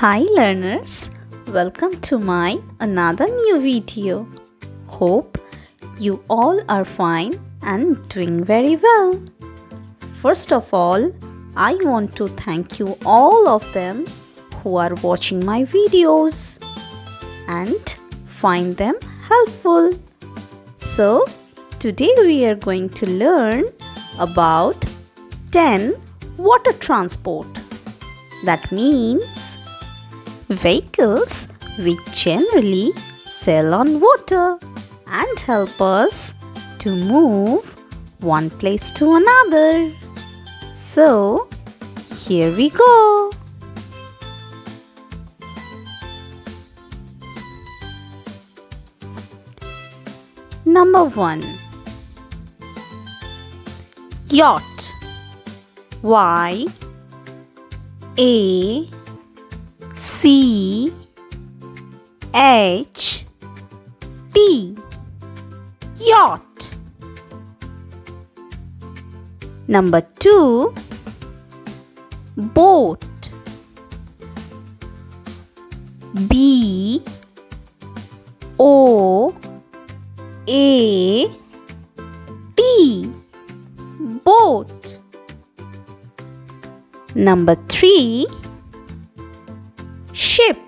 Hi learners, welcome to my another new video. Hope you all are fine and doing very well. First of all, I want to thank you all of them who are watching my videos and find them helpful. So, today we are going to learn about 10 water transport. That means vehicles which generally sail on water and help us to move one place to another. So, here we go. Number 1. Yacht. Y A C H T. Yacht. Number 2. Boat. B O A T. Boat. Number 3. Ship.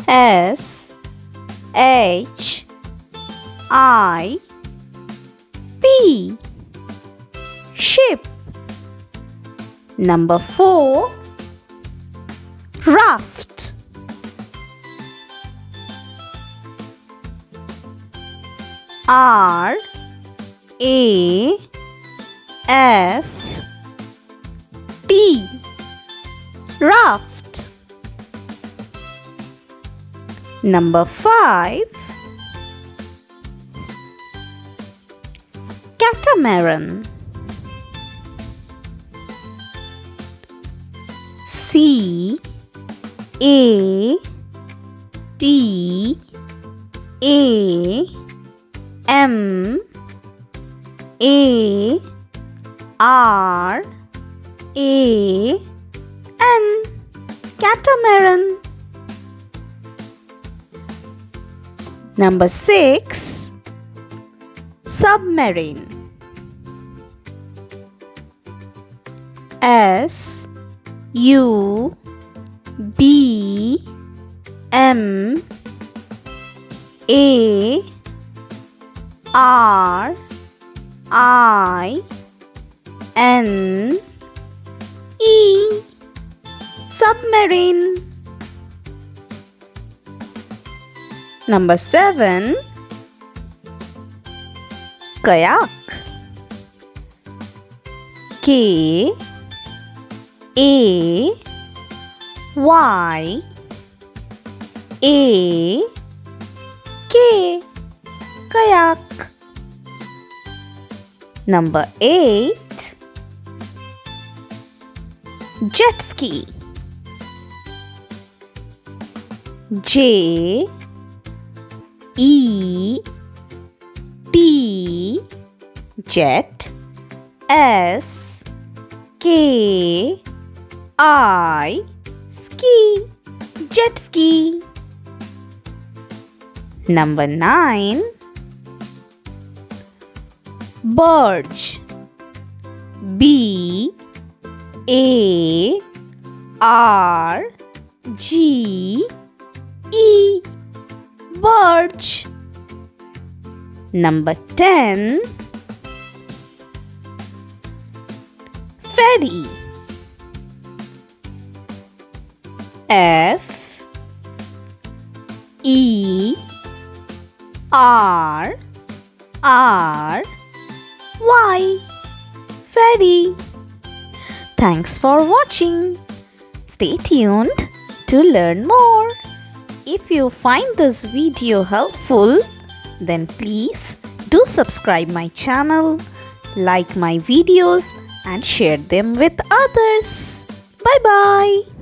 S H I P. Ship. Number 4. Raft. R A F T. Raft. Number 5. Catamaran. C A T A M A R A N. Catamaran. Number 6. Submarine. S U B M A R I N E. Submarine. Number 7. Kayak. K A Y A K. Kayak. Number 8. Jet ski. J E T. Jet. S K I. Ski. Jet ski. Number 9. Barge. B A R G E. Barge. Number 10. Ferry. F E R R Y. Ferry. Thanks for watching. Stay tuned to learn more. If you find this video helpful, then please do subscribe my channel, like my videos and share them with others. Bye bye.